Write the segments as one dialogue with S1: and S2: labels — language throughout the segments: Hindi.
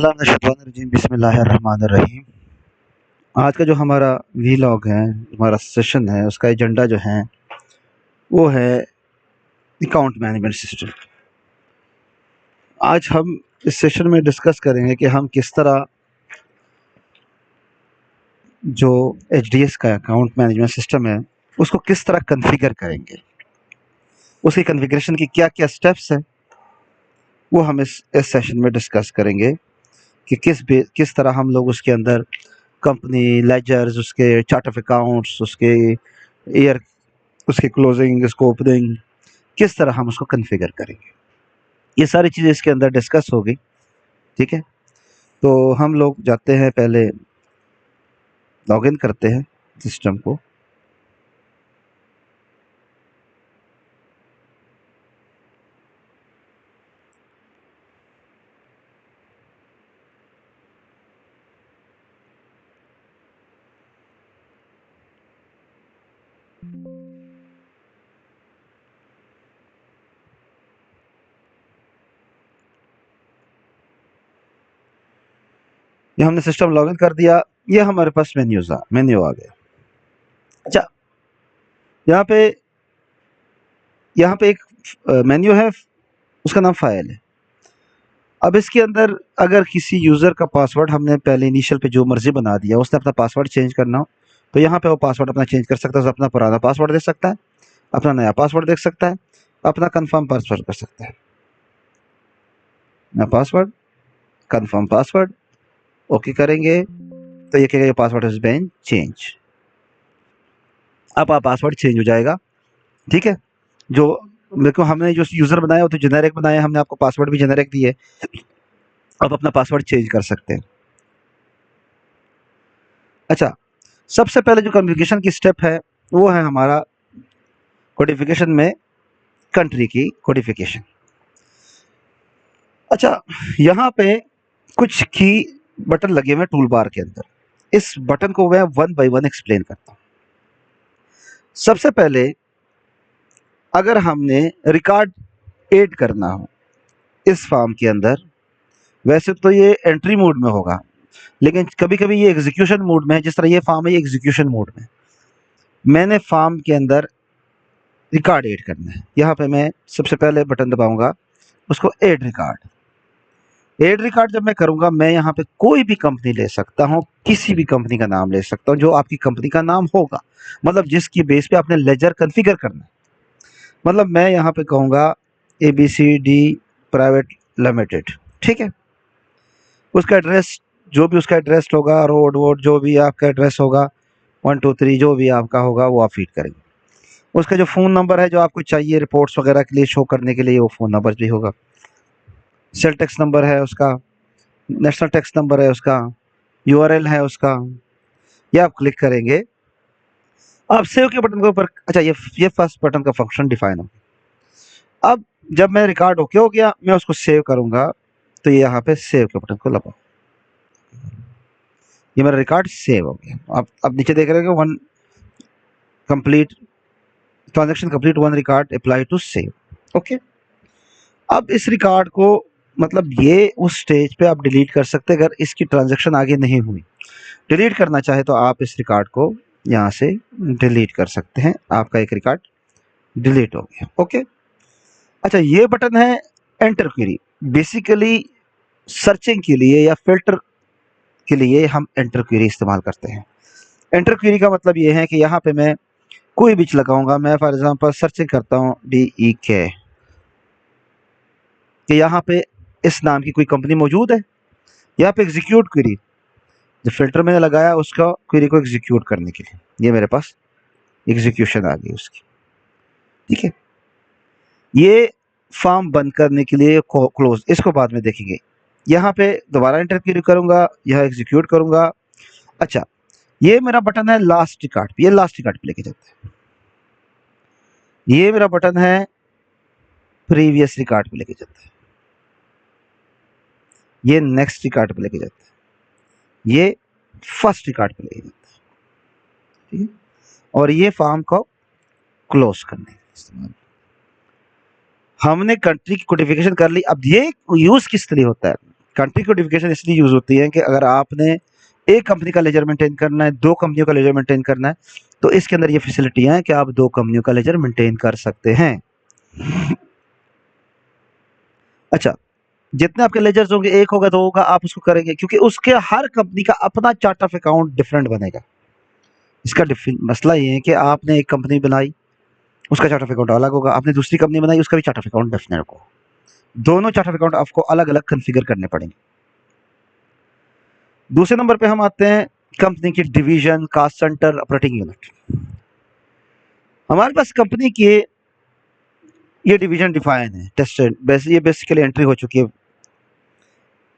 S1: बिस्मिल्लाहिर्रहमानिर्रहीम। आज का जो हमारा वीलॉग है, हमारा सेशन है, उसका एजेंडा जो है वो है अकाउंट मैनेजमेंट सिस्टम। आज हम इस सेशन में डिस्कस करेंगे कि हम किस तरह जो एचडीएस का अकाउंट मैनेजमेंट सिस्टम है उसको किस तरह कॉन्फ़िगर करेंगे, उसकी कॉन्फ़िगरेशन की क्या-क्या स्टेप्स हैं वो हम इस सेशन में डिस्कस करेंगे कि किस तरह हम लोग उसके अंदर कंपनी लेजर्स, उसके चार्ट ऑफ अकाउंट्स, उसके ईयर, उसकी क्लोजिंग, उसको ओपनिंग, किस तरह हम उसको कॉन्फ़िगर करेंगे। ये सारी चीज़ें इसके अंदर डिस्कस होगी, ठीक है? तो हम लोग जाते हैं, पहले लॉगिन करते हैं सिस्टम को। ये हमने सिस्टम लॉगिन कर दिया, ये हमारे पास मेन्यू आ गया। अच्छा, यहाँ पे एक मेन्यू है, उसका नाम फाइल है। अब इसके अंदर अगर किसी यूज़र का पासवर्ड हमने पहले इनिशियल पे जो मर्ज़ी बना दिया, उसने अपना पासवर्ड चेंज करना हो, तो यहाँ पे वो पासवर्ड अपना चेंज कर सकता है। अपना पुराना पासवर्ड दे सकता है, अपना नया पासवर्ड देख सकता है, अपना कंफर्म पासवर्ड कर सकता है। नया पासवर्ड, कंफर्म पासवर्ड, ओके करेंगे तो ये कहेगा पासवर्ड हैज़ बीन चेंज। अब आप पासवर्ड चेंज हो जाएगा, ठीक है? जो देखो, हमने जो यूज़र बनाया वो तो जेनेरिक बनाया, हमने आपको पासवर्ड भी जेनेरिक दिए। आप अपना पासवर्ड चेंज कर सकते हैं। अच्छा, सबसे पहले जो कॉन्फ़िगरेशन की स्टेप है वो है हमारा कोडिफिकेशन में कंट्री की कोडिफिकेशन। अच्छा, यहाँ पे कुछ की बटन लगे हुए हैं टूल बार के अंदर। इस बटन को मैं वन बाय वन एक्सप्लेन करता हूँ। सबसे पहले अगर हमने रिकॉर्ड ऐड करना हो इस फॉर्म के अंदर, वैसे तो ये एंट्री मोड में होगा, लेकिन कभी-कभी ये एग्जीक्यूशन मोड में है। जिस तरह ये फॉर्म है, ये एग्जीक्यूशन मोड में। मैंने फॉर्म के अंदर रिकॉर्ड ऐड करना है, यहाँ पे मैं सबसे पहले बटन दबाऊंगा, उसको ऐड रिकॉर्ड। ऐड रिकॉर्ड जब मैं करूंगा, मैं यहाँ पे कोई भी कंपनी ले सकता हूँ, किसी भी कंपनी का नाम ले सकता हूँ जो आपकी कंपनी का नाम होगा, मतलब जिसकी बेस पे आपने लेजर कॉन्फ़िगर करना है। मतलब मैं यहाँ पे कहूँगा ABCD प्राइवेट लिमिटेड, ठीक है? उसका एड्रेस, जो भी उसका एड्रेस होगा, रोड वोड जो भी आपका एड्रेस होगा, 1 2 3 जो भी आपका होगा वो आप फीड करेंगे। उसका जो फ़ोन नंबर है जो आपको चाहिए रिपोर्ट्स वगैरह के लिए शो करने के लिए, वो फ़ोन नंबर भी होगा। सेल टैक्स नंबर है उसका, नेशनल टैक्स नंबर है उसका, URL है उसका। ये आप क्लिक करेंगे, आप सेव के बटन के ऊपर। अच्छा, ये फर्स्ट बटन का फंक्शन डिफाइन हो। अब जब मैं रिकॉर्ड ओके हो गया, मैं उसको सेव करूँगा, तो ये यहाँ पे सेव के बटन को दबाओ। ये मेरा रिकॉर्ड सेव हो गया। अब नीचे देख रहे हो, one complete transaction complete, one record apply to save, okay. अब इस रिकॉर्ड को, मतलब ये उस स्टेज पे आप डिलीट कर सकते हैं अगर इसकी ट्रांजैक्शन आगे नहीं हुई। डिलीट करना चाहे तो आप इस रिकॉर्ड को यहाँ से डिलीट कर सकते हैं। आपका एक रिकॉर्ड डिलीट हो गया, ओके। अच्छा, ये बटन है एंटर क्वेरी। बेसिकली सर्चिंग के लिए या फिल्टर के लिए हम एंटर क्वेरी इस्तेमाल करते हैं। एंटर क्वेरी का मतलब ये है कि यहाँ पे मैं कोई भी लगाऊंगा। मैं फॉर एग्जांपल सर्चिंग करता हूँ DEK, कि यहाँ पे इस नाम की कोई कंपनी मौजूद है। यहाँ पे एग्जीक्यूट क्वेरी, जो फिल्टर मैंने लगाया उसका क्वेरी को एग्जीक्यूट करने के लिए, ये मेरे पास एग्जीक्यूशन आ गई उसकी, ठीक है। ये फॉर्म बंद करने के लिए क्लोज, इसको बाद में देखेंगे। यहाँ पे दोबारा एंटर क्वेरी करूंगा, यह एग्जीक्यूट करूंगा। अच्छा, ये मेरा बटन है लास्ट रिकॉर्ड, ये लास्ट रिकॉर्ड पे लेके जाता है। ये मेरा बटन है प्रीवियस रिकॉर्ड पे लेके जाता है। ये नेक्स्ट रिकॉर्ड पे लेके जाता है। ये फर्स्ट रिकॉर्ड पे लेके जाता है, ठीक है। और ये फॉर्म को क्लोज करने इस्तेमाल। हमने कंट्री की कोडिफिकेशन कर ली। अब ये यूज किस लिए होता है? कंट्री कोडिफिकेशन इसलिए यूज होती है कि अगर आपने एक कंपनी का लेजर मेंटेन करना है, दो कंपनियों का लेजर मेंटेन करना है, तो इसके अंदर ये फैसिलिटियां हैं कि आप दो कंपनियों का लेजर मेंटेन कर सकते हैं। अच्छा, जितने आपके लेजर्स होंगे, एक होगा, दो होगा, आप उसको करेंगे क्योंकि उसके हर कंपनी का अपना चार्ट ऑफ अकाउंट डिफरेंट बनेगा। इसका मसला ये है कि आपने एक कंपनी बनाई, उसका चार्ट ऑफ अकाउंट अलग होगा, आपने दूसरी कंपनी बनाई, उसका भी चार्ट ऑफ अकाउंट डिफरेंट होगा। दोनों चार्ट ऑफ अकाउंट आपको अलग अलग कॉन्फ़िगर करने पड़ेंगे। दूसरे नंबर पे हम आते हैं कंपनी की division, cost centre, operating unit. हमारे पास कंपनी के ये डिवीजन डिफाइन है, टेस्टेड, ये बेसिकली एंट्री हो चुकी है।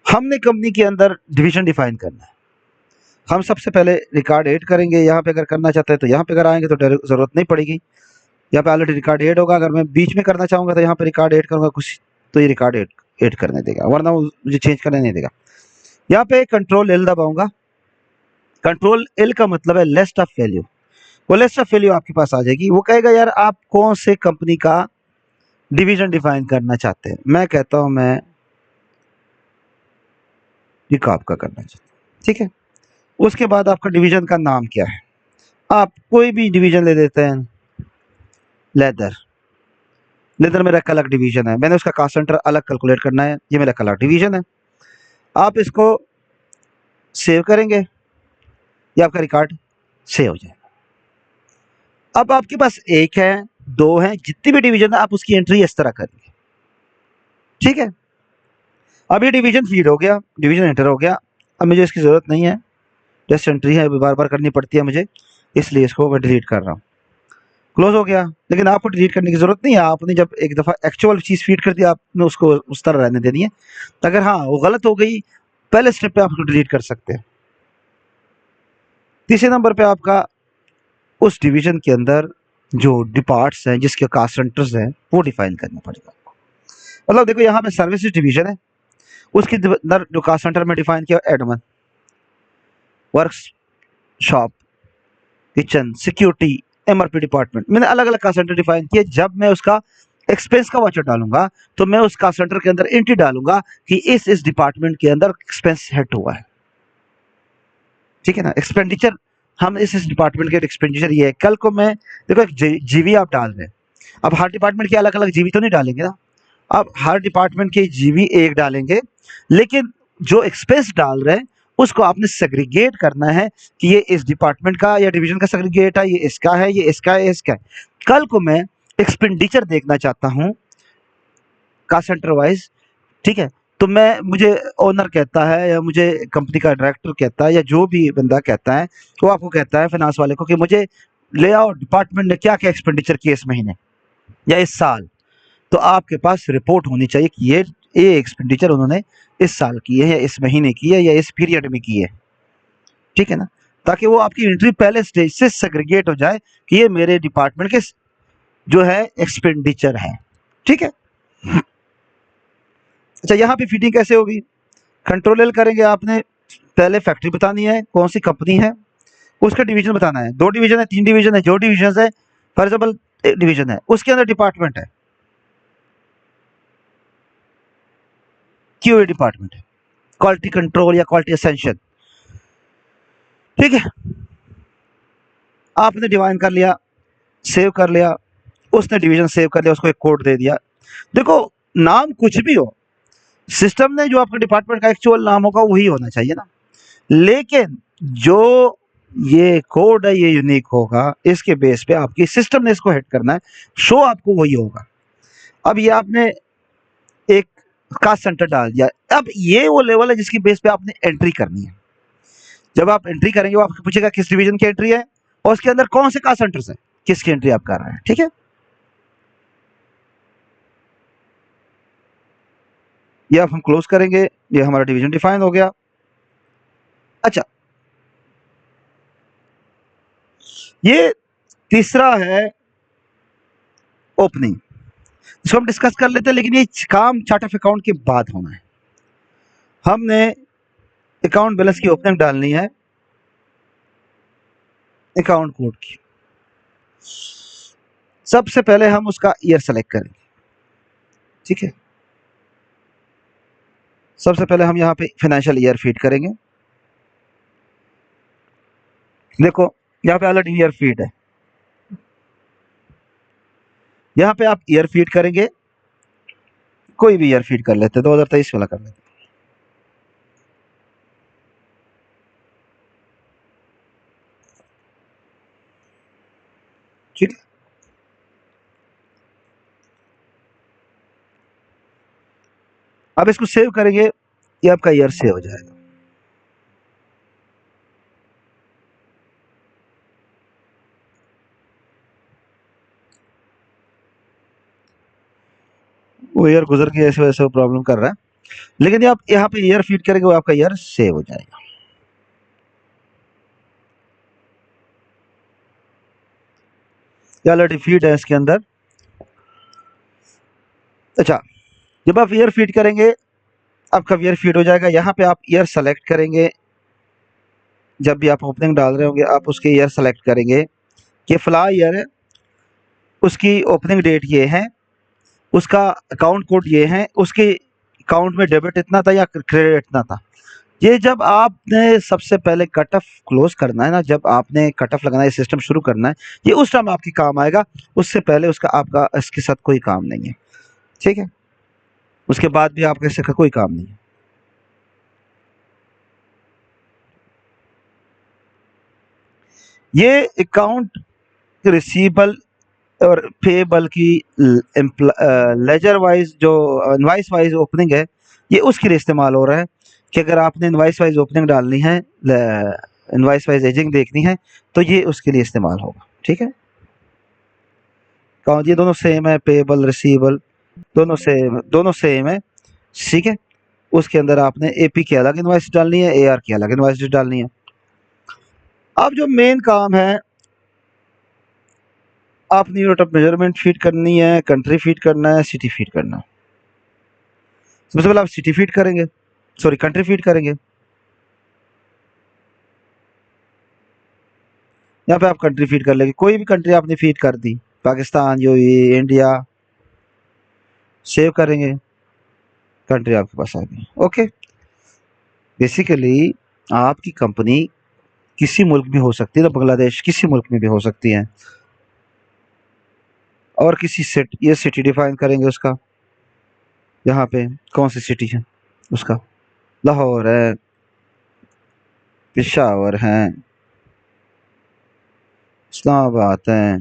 S1: हमने कंपनी के अंदर डिवीजन डिफाइन करना है। हम सबसे पहले रिकॉर्ड ऐड करेंगे, यहाँ पे अगर करना चाहते हैं तो यहाँ पे अगर आएंगे तो ज़रूरत नहीं पड़ेगी, यहाँ पे ऑलरेडी रिकॉर्ड ऐड होगा। अगर मैं बीच में करना चाहूँगा तो यहाँ पे रिकॉर्ड ऐड करूँगा कुछ, तो ये रिकॉर्ड ऐड करने देगा, वरना वो मुझे चेंज करने नहीं देगा। यहाँ पे कंट्रोल एल दबाऊंगा। कंट्रोल एल का मतलब है लिस्ट ऑफ वैल्यू। वो लिस्ट ऑफ वैल्यू आपके पास आ जाएगी। वो कहेगा यार आप कौन से कंपनी का डिवीजन डिफाइन करना चाहते हैं। मैं कहता हूं मैं रिकॉप का करना चाहता हूं, ठीक है। उसके बाद आपका डिवीजन का नाम क्या है, आप कोई भी डिवीजन ले देते हैं। लेदर, लेदर मेरा अलग डिवीजन है, मैंने उसका कॉस्ट सेंटर अलग कैलकुलेट करना है, ये मेरा अलग डिवीजन है। आप इसको सेव करेंगे, ये आपका रिकॉर्ड सेव हो जाएगा। अब आपके पास एक है, दो है, जितनी भी डिवीजन है आप उसकी एंट्री इस तरह करेंगे, ठीक है। अब ये डिवीजन फीड हो गया, डिवीजन एंटर हो गया। अब मुझे इसकी ज़रूरत नहीं है, टेस्ट एंट्री है, बार बार करनी पड़ती है मुझे, इसलिए इसको मैं डिलीट कर रहा हूँ। क्लोज हो गया। लेकिन आपको डिलीट करने की ज़रूरत नहीं है, आपने जब एक दफ़ा एक्चुअल चीज़ फीड कर दी, आपने उसको उस तरह रहने देनी है। अगर हाँ वो गलत हो गई, पहले स्टेप पे आप उसको डिलीट कर सकते हैं। तीसरे नंबर पे आपका उस डिवीजन के अंदर जो डिपार्ट्स हैं, जिसके कॉस्ट सेंटर्स हैं, वो डिफाइन करना पड़ेगा आपको। मतलब देखो यहाँ पे सर्विसेज डिवीजन है, उसके अंदर जो कॉस्ट सेंटर में डिफाइन किया Edmund, workshop, kitchen, security, MRP department, मैंने अलग अलग कॉस्ट सेंटर डिफाइन किए। जब मैं उसका एक्सपेंस का वाचर डालूंगा तो मैं उस कॉस्ट सेंटर के अंदर एंट्री डालूंगा कि इस डिपार्टमेंट के अंदर एक्सपेंस हेड हुआ है, ठीक है ना। एक्सपेंडिचर, हम इस डिपार्टमेंट के एक्सपेंडिचर ये है। कल को मैं देखो एक जीवी आप डाल रहे हैं, अब हर डिपार्टमेंट के अलग अलग जीवी तो नहीं डालेंगे ना, अब हर डिपार्टमेंट के जीवी एक डालेंगे, लेकिन जो एक्सपेंस डाल रहे हैं उसको आपने सेग्रीगेट करना है कि ये इस डिपार्टमेंट का या डिवीजन का सेग्रीगेट है, ये इसका है, ये इसका है, ये इसका है। कल को मैं एक्सपेंडिचर देखना चाहता हूँ कास्ट सेंटर वाइज, ठीक है, तो मैं, मुझे ओनर कहता है या मुझे कंपनी का डायरेक्टर कहता है या जो भी बंदा कहता है, वो आपको कहता है फाइनेंस वाले को कि मुझे ले आओ डिपार्टमेंट ने क्या क्या एक्सपेंडिचर किया इस महीने या इस साल। तो आपके पास रिपोर्ट होनी चाहिए कि ये एक्सपेंडिचर उन्होंने इस साल की है या इस महीने की है या इस पीरियड में की है, ठीक है ना, ताकि वो आपकी एंट्री पहले स्टेज से सेग्रीगेट हो जाए कि ये मेरे डिपार्टमेंट के जो है एक्सपेंडिचर है, ठीक है। अच्छा, यहाँ पे फिटिंग कैसे होगी, कंट्रोल एल करेंगे आपने, पहले फैक्ट्री बतानी है, कौन सी कंपनी है, उसका डिवीजन बताना है। 2 डिवीजन है, 3 डिवीजन है, जो डिवीजन है, फॉर एग्जाम्पल डिवीजन है, उसके अंदर डिपार्टमेंट है, क्यूए डिपार्टमेंट है, क्वालिटी कंट्रोल या क्वालिटी असेंशन, ठीक है। आपने डिवाइन कर लिया, सेव कर लिया, उसने डिवीजन सेव कर लिया, उसको एक कोड दे दिया। देखो नाम कुछ भी हो, सिस्टम ने जो आपके डिपार्टमेंट का एक्चुअल नाम होगा वही होना चाहिए ना, लेकिन जो ये कोड है ये यूनिक होगा, इसके बेस पे आपकी सिस्टम ने इसको हेड करना है, शो आपको वही होगा। अब ये आपने एक कास्ट सेंटर डाल दिया, अब ये वो लेवल है जिसकी बेस पे आपने एंट्री करनी है। जब आप एंट्री करेंगे वो आपको पूछेगा किस डिवीजन की एंट्री है और उसके अंदर कौन से कास्ट सेंटर्स है, किसकी एंट्री आप कर रहे हैं, ठीक है। ये अब हम क्लोज करेंगे, ये हमारा डिवीजन डिफाइन हो गया। अच्छा, ये तीसरा है ओपनिंग, इसको हम डिस्कस कर लेते हैं, लेकिन ये काम चार्ट ऑफ अकाउंट के बाद होना है। हमने अकाउंट बैलेंस की ओपनिंग डालनी है, अकाउंट कोड की। सबसे पहले हम उसका ईयर सेलेक्ट करेंगे, ठीक है। सबसे पहले हम यहाँ पे फाइनेंशियल ईयर फीड करेंगे। देखो यहाँ पे ऑलरेडी ईयर फीड है, यहाँ पे आप ईयर फीड करेंगे, कोई भी ईयर फीड कर लेते हैं, 2023 वाला कर लेते हैं। ठीक है, अब इसको सेव करेंगे, ये आपका ईयर सेव हो जाएगा। वो ईयर गुजर गया, ऐसे वैसे वो प्रॉब्लम कर रहा है, लेकिन आप यहाँ पे ईयर फीड करेंगे, वो आपका ईयर सेव हो जाएगा। ऑलरेडी फीड है इसके अंदर। अच्छा, जब आप ईयर फीड करेंगे, आपका ईयर फीड हो जाएगा। यहाँ पे आप ईयर सेलेक्ट करेंगे, जब भी आप ओपनिंग डाल रहे होंगे आप उसके ईयर सेलेक्ट करेंगे कि फला ईयर है, उसकी ओपनिंग डेट ये है, उसका अकाउंट कोड ये है, उसके अकाउंट में डेबिट इतना था या क्रेडिट इतना था। ये जब आपने सबसे पहले कट ऑफ क्लोज करना है ना, जब आपने कट ऑफ लगाना है, सिस्टम शुरू करना है, ये उस टाइम आपके काम आएगा। उससे पहले उसका आपका इसके साथ कोई काम नहीं है। ठीक है, उसके बाद भी आपका इसका कोई काम नहीं है। ये अकाउंट रिसीवेबल और पेएबल की लेजर वाइज जो इनवाइस वाइज ओपनिंग है, ये उसके लिए इस्तेमाल हो रहा है कि अगर आपने इनवाइस वाइज ओपनिंग डालनी है, इनवाइस वाइज एजिंग देखनी है, तो ये उसके लिए इस्तेमाल होगा। ठीक है, ये दोनों सेम है, पेएबल रिसीवेबल दोनों सेम है। ठीक है, उसके अंदर आपने एपी की अलग इनवाइस डालनी है, एआर की अलग इनवाइस डालनी है। अब जो मेन काम है, आपने यूनिट ऑफ मेजरमेंट फीड करनी है, कंट्री फीड करना है, सिटी फीड करना है। सबसे पहले आप सिटी फीड करेंगे, सॉरी कंट्री फीड करेंगे। यहाँ पे आप कंट्री फीड कर लेंगे, कोई भी कंट्री आपने फीड कर दी, पाकिस्तान, यूएई, इंडिया, सेव करेंगे, कंट्री आपके पास आ गई। ओके, बेसिकली आपकी कंपनी किसी मुल्क में हो सकती है, तो बांग्लादेश किसी मुल्क में भी हो सकती है। और किसी ये सिटी डिफाइन करेंगे उसका, यहाँ पे कौन सी सिटी है उसका, लाहौर है, पेशावर है, इस्लामाबाद है।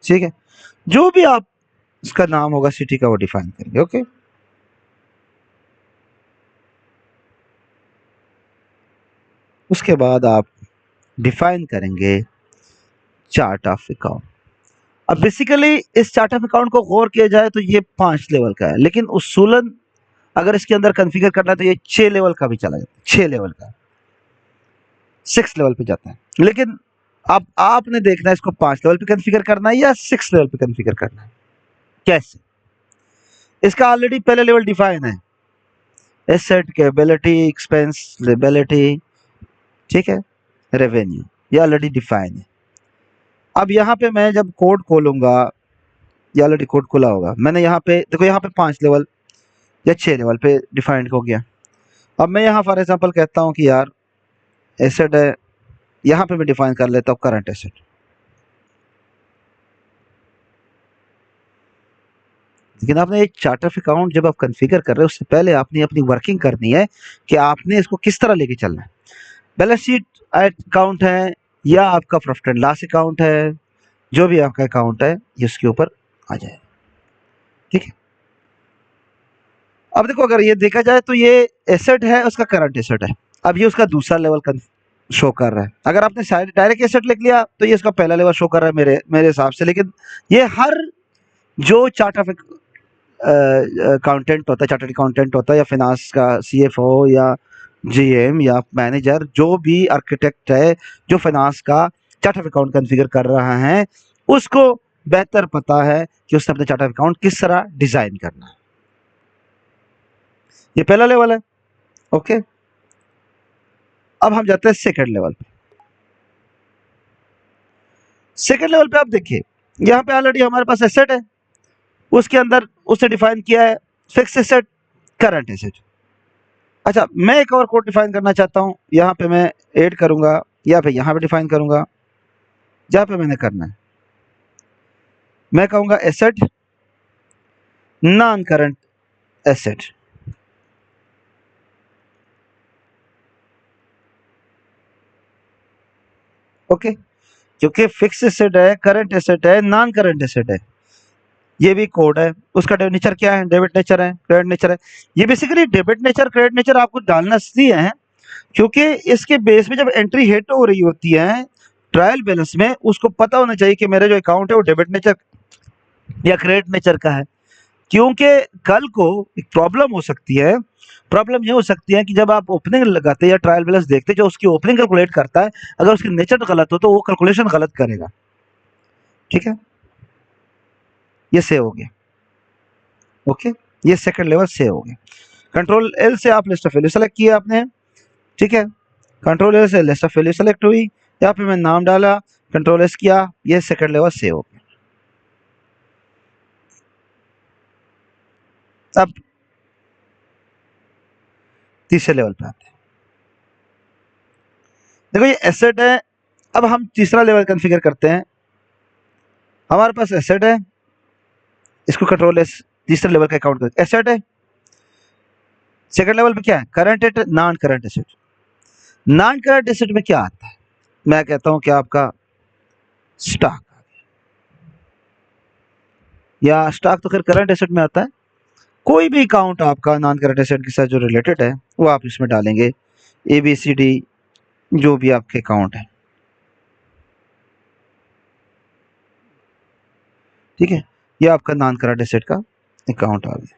S1: ठीक है, जो भी आप इसका नाम होगा सिटी का, वो डिफाइन करेंगे। ओके, उसके बाद आप डिफाइन करेंगे चार्ट ऑफ अकाउंट। अब बेसिकली इस चार्ट ऑफ अकाउंट को गौर किया जाए तो ये 5 लेवल का है, लेकिन उसूलन अगर इसके अंदर कॉन्फ़िगर करना है तो ये 6 लेवल का भी चला जाता है, 6 लेवल का, 6 लेवल पे जाता है। लेकिन अब आपने देखना है इसको 5 लेवल पे कॉन्फ़िगर करना है या 6 लेवल पे कॉन्फ़िगर करना है। कैसे? इसका ऑलरेडी पहले लेवल डिफाइन है, एसेट कैपेबिलिटी, एक्सपेंस लायबिलिटी, ठीक है, रेवेन्यू, ये ऑलरेडी डिफाइन है। अब यहाँ पे मैं जब कोड खोलूंगा, ये ऑलरेडी कोड खुला होगा, मैंने यहाँ पे देखो, यहाँ पे 5 लेवल या 6 लेवल पे डिफाइंड हो गया। अब मैं यहाँ फॉर एग्जांपल कहता हूँ कि यार एसेट है, यहाँ पे मैं डिफाइन कर लेता हूँ करंट एसेट। लेकिन आपने एक चार्ट ऑफ अकाउंट जब आप कॉन्फ़िगर कर रहे हो, उससे पहले आपने अपनी वर्किंग करनी है कि आपने इसको किस तरह लेके चलना है। बैलेंस शीट अकाउंट है या आपका प्रॉफिट एंड लॉस अकाउंट है, जो भी आपका अकाउंट है ये उसके ऊपर आ जाए। ठीक है, अब देखो अगर ये देखा जाए तो ये एसेट है, उसका करंट एसेट है। अब ये उसका दूसरा लेवल का शो कर रहा है। अगर आपने डायरेक्ट एसेट लिख लिया तो ये इसका पहला लेवल शो कर रहा है मेरे हिसाब से। लेकिन ये हर जो चार्ट ऑफ अकाउंटेंट होता है, चार्टर्ड अकाउंटेंट होता है, या फाइनेंस का सीएफओ या जीएम या मैनेजर, जो भी आर्किटेक्ट है जो फाइनेंस का चार्ट ऑफ अकाउंट कॉन्फ़िगर कर रहा है, उसको बेहतर पता है कि उसने अपने चार्ट ऑफ अकाउंट किस तरह डिजाइन करना है। ये पहला लेवल है। ओके, अब हम जाते हैं सेकंड लेवल पे। सेकंड लेवल पे आप देखिए, यहाँ पे ऑलरेडी हमारे पास एसेट है, उसके अंदर उसने डिफाइन किया है फिक्स एसेट, करंट एसेट। अच्छा, मैं एक और कोड डिफाइन करना चाहता हूं, यहां पे मैं ऐड करूंगा या फिर यहां पे डिफाइन करूंगा, जहां पे मैंने करना है मैं कहूंगा asset non current asset. Okay, क्योंकि फिक्स एसेट है, करंट एसेट है, नॉन करंट एसेट है, ये भी कोड है। उसका नेचर क्या है? डेबिट नेचर है, क्रेडिट नेचर है। ये basically debit nature, credit nature आपको डालना इसलिए है क्योंकि इसके बेस में जब एंट्री हिट हो रही होती है ट्रायल बैलेंस में, उसको पता होना चाहिए कि मेरा जो अकाउंट है वो डेबिट नेचर या क्रेडिट नेचर का है। क्योंकि कल को एक प्रॉब्लम हो सकती है, प्रॉब्लम ये हो सकती है कि जब आप ओपनिंग लगाते हैं या ट्रायल बैलेंस देखते हैं, जो उसकी ओपनिंग कैलकुलेट करता है, अगर उसकी नेचर गलत हो तो वो कैलकुलेशन गलत करेगा। ठीक है, ये सेव हो गया। ओके, ये सेकंड लेवल सेव हो गया। कंट्रोल एल से आप लिस्ट ऑफ वैल्यू सेलेक्ट किया आपने, ठीक है, कंट्रोल एल से लिस्ट ऑफ वैल्यू सेलेक्ट हुई, यहाँ पे मैं नाम डाला, कंट्रोल एस किया, ये सेकंड लेवल सेव हो गया। अब तीसरे लेवल पे आते हैं। देखो ये एसेट है, अब हम तीसरा लेवल कॉन्फ़िगर करते हैं। हमारे पास एसेट है, इसको कंट्रोल एस, तीसरे लेवल का अकाउंट कर, एसेट है। सेकंड लेवल पे क्या है? Current asset, non current asset. Non current asset में क्या आता है? मैं कहता हूं कि आपका स्टॉक, या स्टॉक तो खैर करंट एसेट में आता है। कोई भी अकाउंट आपका नॉन करंट एसेट के साथ जो रिलेटेड है वो आप इसमें डालेंगे, ABCD जो भी आपके अकाउंट है, ठीक है, ये आपका नॉन करंट एसेट का अकाउंट आ गया।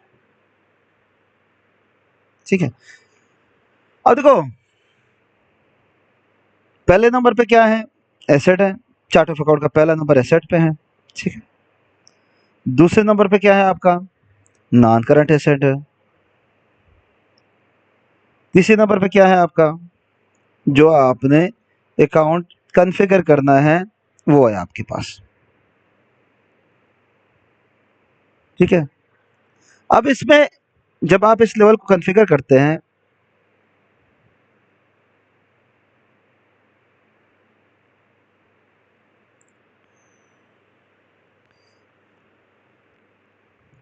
S1: ठीक है, अब देखो पहले नंबर पे क्या है? एसेट है, चार्ट ऑफ अकाउंट का पहला नंबर एसेट पे है। ठीक है, दूसरे नंबर पे क्या है आपका? नॉन करंट एसेट है। तीसरे नंबर पे क्या है आपका? जो आपने अकाउंट कॉन्फ़िगर करना है वो है आपके पास। ठीक है, अब इसमें जब आप इस लेवल को कॉन्फ़िगर करते हैं,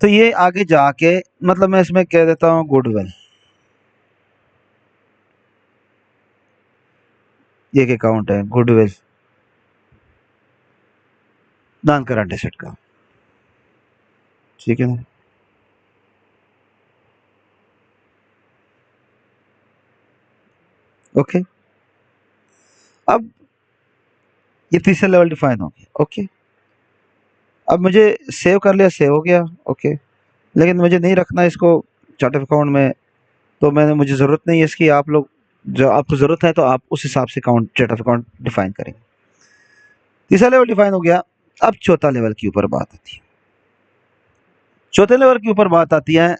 S1: तो ये आगे जाके, मतलब मैं इसमें कह देता हूं गुडविल, ये एक अकाउंट है गुडविल नॉन करंट एसेट का। ठीक है ना, ओके। अब ये तीसरा लेवल डिफाइन हो गया। ओके, अब मुझे सेव कर लिया, सेव हो गया। ओके, लेकिन मुझे नहीं रखना इसको चार्ट ऑफ अकाउंट में, तो मैंने, मुझे ज़रूरत नहीं है इसकी। आप लोग, जो आपको ज़रूरत है तो आप उस हिसाब से account, chart of account define करेंगे। तीसरा लेवल डिफाइन हो गया। अब चौथा लेवल के ऊपर बात आती है। चौथे लेवल के ऊपर बात आती है,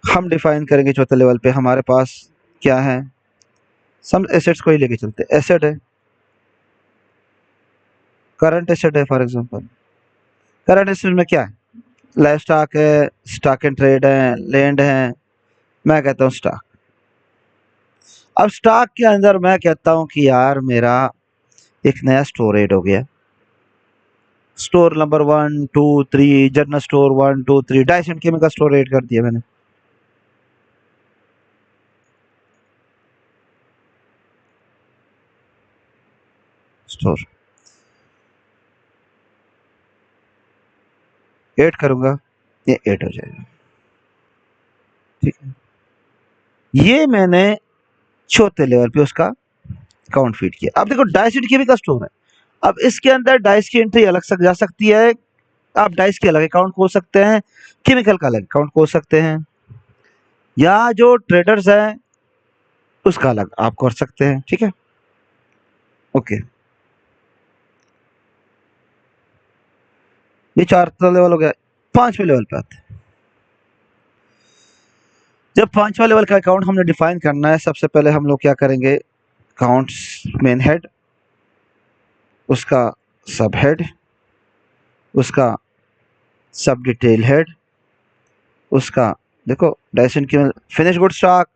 S1: हम डिफाइन करेंगे चौथे लेवल पे हमारे पास क्या है। सम एसेट्स को ही लेके चलते हैं। एसेट है, करंट एसेट है, फॉर एग्जांपल करंट एसेट में क्या है? लाइफ स्टॉक है, स्टॉक एंड ट्रेड है, लैंड है। मैं कहता हूँ स्टॉक। अब स्टॉक के अंदर मैं कहता हूँ कि यार मेरा एक नया स्टोर ऐड हो गया, store number 1 2 3, general store 1 2 3, decent chemical store add कर दिया मैंने। स्टोर ऐड करूंगा, ये ऐड हो जाएगा। ठीक है, ये मैंने चौथे लेवल पे उसका अकाउंट फीड किया। अब देखो डाइसेंट केमिकल स्टोर है, अब इसके अंदर डाइस की एंट्री अलग से जा सकती है। आप डाइस के अलग अकाउंट खोल सकते हैं, केमिकल का अलग अकाउंट खोल सकते हैं, या जो ट्रेडर्स हैं उसका अलग आप कर सकते हैं। ठीक है, ओके, ये चौथा लेवल हो गया। पांचवें लेवल पे आते हैं। जब पांचवा लेवल का अकाउंट हमने डिफाइन करना है, सबसे पहले हम लोग क्या करेंगे? अकाउंट्स मेन हेड, उसका सब हेड, उसका सब डिटेल हेड, उसका देखो dice and chemical, finish good stock,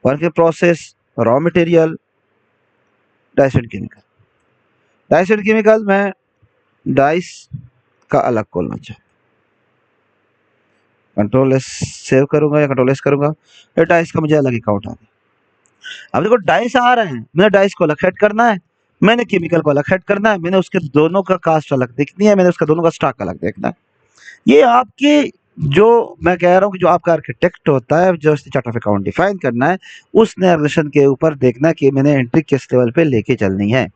S1: work in process, raw material, dice and chemical. Dice and chemical में डाइस का अलग खोलना चाहिए, कंट्रोल एस सेव करूंगा या कंट्रोल एस करूंगा, ये डाइस का मुझे अलग अकाउंट आ गया। अब देखो डाइस आ रहे हैं, मैंने डाइस को अलग हेड करना है, मैंने केमिकल को अलग हेड करना है, मैंने उसके दोनों का कास्ट अलग देखनी है, मैंने उसका दोनों का स्टॉक अलग देखना है। ये आपकी जो मैं कह रहा हूँ कि जो आपका आर्किटेक्ट होता है, जो चार्ट ऑफ अकाउंट डिफाइन करना है, उसने रिलेशन के ऊपर देखना कि मैंने एंट्री किस लेवल पे लेके चलनी है।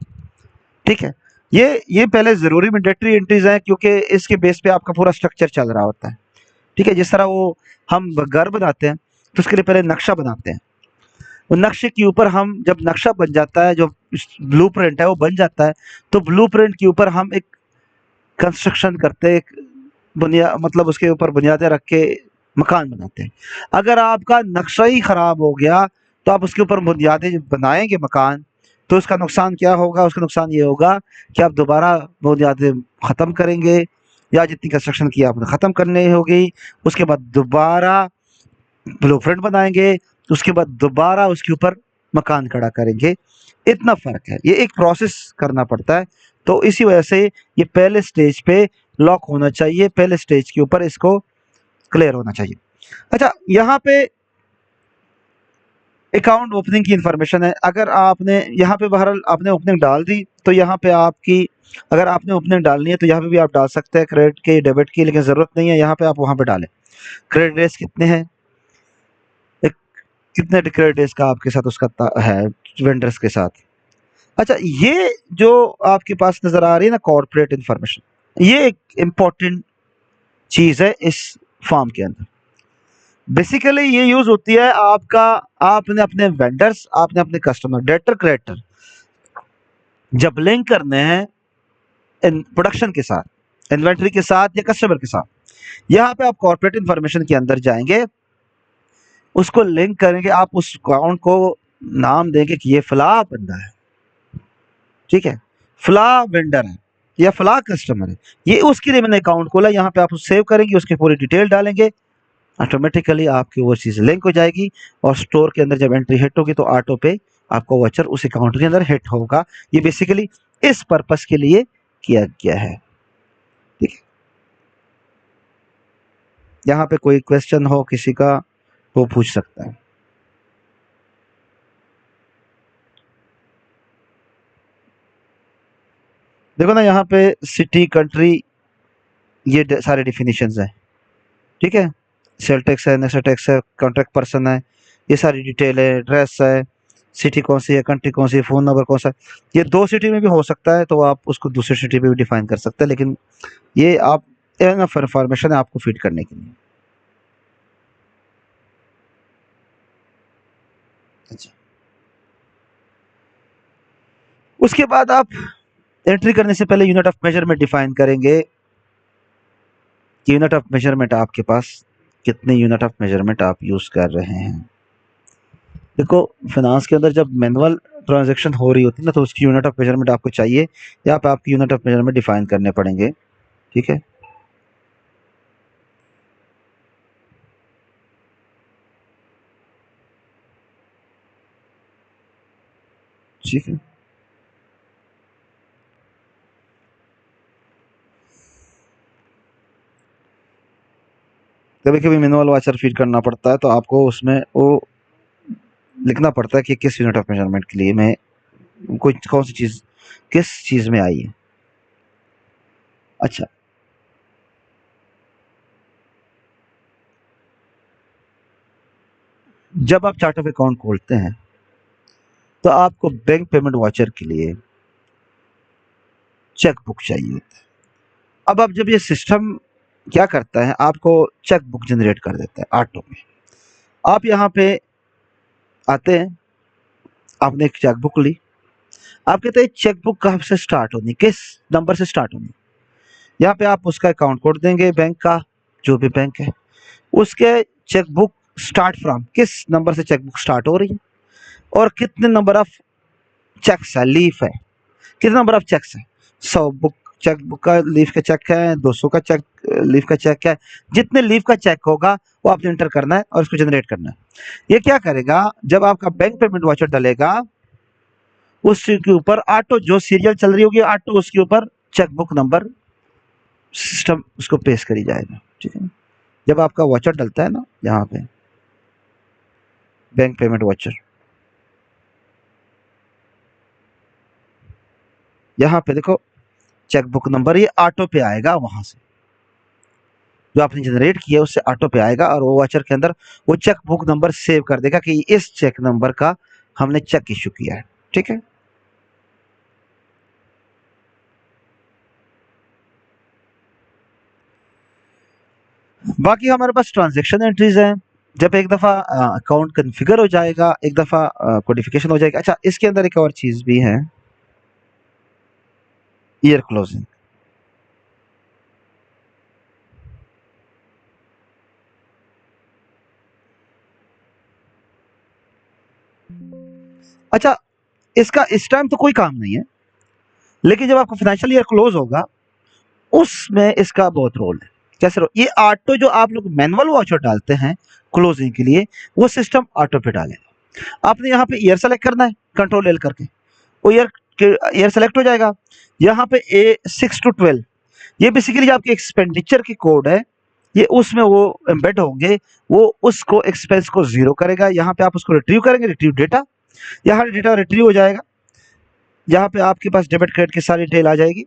S1: ठीक है, ये पहले जरूरी मैंडेटरी एंट्रीज हैं, क्योंकि इसके बेस पे आपका पूरा स्ट्रक्चर चल रहा होता है। ठीक है, जिस तरह वो हम घर बनाते हैं तो उसके लिए पहले नक्शा बनाते हैं, वो नक्शे के ऊपर हम जब नक्शा बन जाता है, जो ब्लूप्रिंट है वो बन जाता है, तो ब्लूप्रिंट के ऊपर हम एक कंस्ट्रक्शन करते हैं, एक बुनियाद मतलब उसके ऊपर बुनियादें रख के मकान बनाते हैं। अगर आपका नक्शा ही खराब हो गया तो आप उसके ऊपर बुनियादें जब बनाएंगे मकान, तो उसका नुकसान क्या होगा? उसका नुकसान ये होगा कि आप दोबारा बुनियादें ख़त्म करेंगे, या जितनी कंस्ट्रक्शन की आपने ख़त्म करनी होगी, उसके बाद दोबारा ब्लूप्रिंट बनाएंगे, उसके बाद दोबारा उसके ऊपर मकान खड़ा करेंगे। इतना फ़र्क है, ये एक प्रोसेस करना पड़ता है। तो इसी वजह से ये पहले स्टेज पे लॉक होना चाहिए, पहले स्टेज के ऊपर इसको क्लियर होना चाहिए। अच्छा, यहाँ पे अकाउंट ओपनिंग की इंफॉर्मेशन है। अगर आपने यहाँ पे बहरहाल आपने ओपनिंग डाल दी, तो यहाँ पे आपकी अगर आपने ओपनिंग डालनी है तो यहाँ पे भी आप डाल सकते हैं क्रेडिट की, डेबिट की, लेकिन ज़रूरत नहीं है, यहाँ पे आप वहाँ पे डालें। क्रेडिट डेज कितने हैं, कितने क्रेडिट डेज का आपके साथ उसका है वेंडर्स के साथ। अच्छा, ये जो आपके पास नज़र आ रही है ना कॉर्पोरेट इंफॉर्मेशन, ये एक इम्पॉर्टेंट चीज़ है इस फॉर्म के अंदर। बेसिकली ये यूज होती है आपका, आपने अपने वेंडर्स, आपने अपने कस्टमर, डेटर क्रेडिटर जब लिंक करने हैं प्रोडक्शन के साथ, इन्वेंटरी के साथ या कस्टमर के साथ, यहाँ पे आप कॉर्पोरेट इंफॉर्मेशन के अंदर जाएंगे, उसको लिंक करेंगे, आप उस अकाउंट को नाम देंगे कि ये फला बंदा है, ठीक है, फला वेंडर है या फला कस्टमर है, ये उसके लिए मैंने अकाउंट खोला। यहाँ पे आप सेव करेंगे, उसकी पूरी डिटेल डालेंगे, ऑटोमेटिकली आपकी वो चीज़ लिंक हो जाएगी, और स्टोर के अंदर जब एंट्री हिट होगी तो ऑटो पे आपको वाचर उस अकाउंट के अंदर हिट होगा। ये बेसिकली इस पर्पस के लिए किया गया है। ठीक है, यहाँ पे कोई क्वेश्चन हो किसी का, वो पूछ सकता है। देखो ना, यहाँ पे सिटी, कंट्री, ये सारे डिफिनीशंस हैं। ठीक है, सेल टैक्स है, नेशनल टैक्स है, कॉन्ट्रैक्ट पर्सन है, ये सारी डिटेल है, एड्रेस है, सिटी कौन सी है, कंट्री कौन सी है, फ़ोन नंबर कौन सा है। ये 2 सिटी में भी हो सकता है, तो आप उसको दूसरी सिटी पे भी डिफाइन कर सकते हैं, लेकिन ये आप इनफ इन्फॉर्मेशन है आपको फीड करने के लिए। अच्छा, उसके बाद आप एंट्री करने से पहले यूनिट ऑफ मेजरमेंट डिफाइन करेंगे कि यूनिट ऑफ मेजरमेंट आपके पास कितने यूनिट ऑफ मेजरमेंट आप यूज़ कर रहे हैं। देखो, फाइनेंस के अंदर जब मैनुअल ट्रांजैक्शन हो रही होती है ना, तो उसकी यूनिट ऑफ मेजरमेंट आपको चाहिए, या आप आपकी यूनिट ऑफ मेजरमेंट डिफाइन करने पड़ेंगे। ठीक है, ठीक है, कभी कभी मैनुअल वाचर फीड करना पड़ता है, तो आपको उसमें वो लिखना पड़ता है कि किस यूनिट ऑफ मेजरमेंट के लिए मैं कौन सी चीज़ किस चीज़ में आई है। अच्छा, जब आप चार्ट ऑफ अकाउंट खोलते हैं तो आपको बैंक पेमेंट वाचर के लिए चेक बुक चाहिए होता है। अब जब ये सिस्टम क्या करता है, आपको चेक बुक जनरेट कर देता है ऑटो में। आप यहाँ पे आते हैं, आपने एक चेक बुक ली, आप कहते हैं चेक बुक कहाँ से स्टार्ट होनी, किस नंबर से स्टार्ट होनी। यहाँ पे आप उसका अकाउंट कोड देंगे, बैंक का जो भी बैंक है, उसके चेक बुक स्टार्ट फ्रॉम, किस नंबर से चेक बुक स्टार्ट हो रही है, और कितने नंबर ऑफ चेक्स है, लीफ है, कितने नंबर ऑफ चेक्स है, 100 बुक चेक बुक का लीफ का चेक है, 200 का चेक लीफ का चेक है, जितने लीफ का चेक होगा वो आपने एंटर करना है और इसको जनरेट करना है। ये क्या करेगा, जब आपका बैंक पेमेंट वाउचर डलेगा उसके ऊपर ऑटो जो सीरियल चल रही होगी ऑटो उसके ऊपर चेक बुक नंबर सिस्टम उसको पेश करी जाएगा। ठीक है, जब आपका वाउचर डलता है ना, यहाँ पे बैंक पेमेंट वाउचर, यहाँ पे देखो चेक बुक नंबर ये ऑटो पे आएगा, वहां से जो आपने जनरेट किया उससे ऑटो पे आएगा और वो वाउचर के अंदर वो चेक बुक नंबर सेव कर देगा कि इस चेक नंबर का हमने चेक इश्यू किया है। ठीक है, बाकी हमारे पास ट्रांजैक्शन एंट्रीज हैं। जब एक दफा अकाउंट कॉन्फ़िगर हो जाएगा, एक दफा कोडिफिकेशन हो जाएगा। अच्छा, इसके अंदर एक और चीज भी है, ईयर क्लोजिंग। अच्छा, इसका इस टाइम तो कोई काम नहीं है, लेकिन जब आपका फाइनेंशियल ईयर क्लोज होगा उसमें इसका बहुत रोल है। कैसे रोल? ये ऑटो जो आप लोग मैनुअल वाउचर डालते हैं क्लोजिंग के लिए, वो सिस्टम ऑटो पे डालेगा। आपने यहाँ पे ईयर सेलेक्ट करना है, कंट्रोल एल करके वो ईयर सेलेक्ट हो जाएगा। यहाँ पे A6 to 12 ये बेसिकली जो आपके एक्सपेंडिचर की कोड है, ये उसमें वो एम्बेड होंगे, वो उसको एक्सपेंस को जीरो करेगा। यहाँ पे आप उसको रिट्रीव करेंगे, रिट्रीव डेटा, यहाँ डेटा रिट्रीव हो जाएगा। यहाँ पे आपके पास डेबिट क्रेडिट की सारी डिटेल आ जाएगी।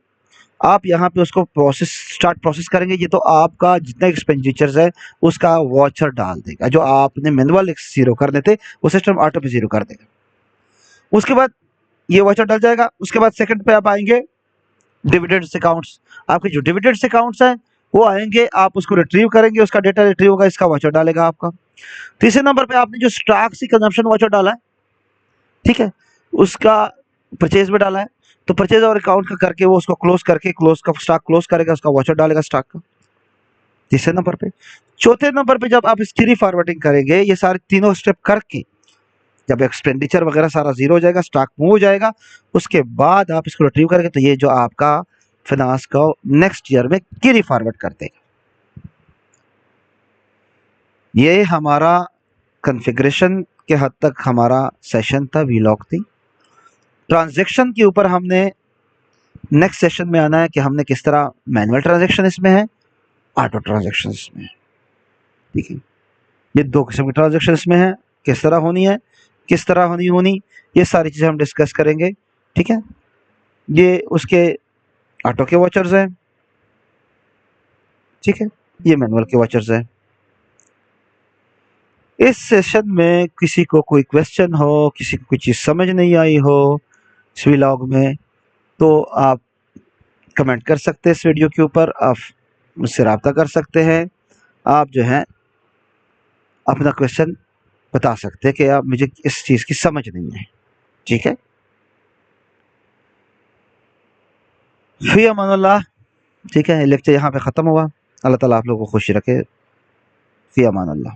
S1: आप यहाँ पे उसको प्रोसेस करेंगे। ये तो आपका जितना एक्सपेंडिचर्स है उसका वाउचर डाल देगा, जो आपने मैनुअल जीरो करने थे वो सिस्टम ऑटो पे जीरो कर देगा। उसके बाद ये वाउचर डल जाएगा। उसके बाद सेकंड पे आप आएंगे डिविडेंड्स अकाउंट्स। आपके जो डिविडेंड्स अकाउंट्स हैं वो आएंगे, आप उसको रिट्रीव करेंगे, उसका डेटा रिट्रीव होगा, इसका वाउचर डालेगा आपका। तीसरे नंबर पे आपने जो स्टॉक सी कंजम्पशन वाउचर डाला है, ठीक है, उसका परचेज में डाला है, तो परचेज और अकाउंट का करके वो उसको क्लोज करके क्लोज का स्टॉक क्लोज करेगा, उसका वाउचर डालेगा स्टॉक का। तीसरे नंबर पे। चौथे नंबर पे जब आप इसकी रीफॉरवर्डिंग करेंगे, ये सारे तीनों स्टेप करके जब एक्सपेंडिचर वगैरह सारा जीरो हो जाएगा, स्टॉक मूव हो जाएगा, उसके बाद आप इसको रिट्रीव करेंगे, तो ये जो आपका फाइनेंस को नेक्स्ट ईयर में कैरी फॉरवर्ड कर देगा। ये हमारा कॉन्फ़िगरेशन के हद तक हमारा सेशन था, वीलॉग थी। ट्रांजैक्शन के ऊपर हमने नेक्स्ट सेशन में आना है कि हमने किस तरह मैनुअल ट्रांजैक्शन इसमें है, ऑटो ट्रांजैक्शन इसमें है। ठीक है, ये दो किस्म की ट्रांजैक्शन इसमें है, किस तरह होनी है, किस तरह नहीं होनी, ये सारी चीज़ें हम डिस्कस करेंगे। ठीक है, ये उसके ऑटो के वाउचर्स हैं। ठीक है, ये मैनुअल के वाउचर्स हैं। इस सेशन में किसी को कोई क्वेश्चन हो, किसी को कोई चीज़ समझ नहीं आई हो इस व्लॉग में, तो आप कमेंट कर सकते हैं इस वीडियो के ऊपर, आप मुझसे रब्ता कर सकते हैं। आप जो है अपना क्वेश्चन बता सकते हैं कि आप मुझे इस चीज़ की समझ नहीं है। ठीक है, फी अमानुल्लाह। ठीक है, लेक्चर यहाँ पे ख़त्म हुआ। अल्लाह ताला आप लोगों को खुश रखे। फी अमानुल्लाह।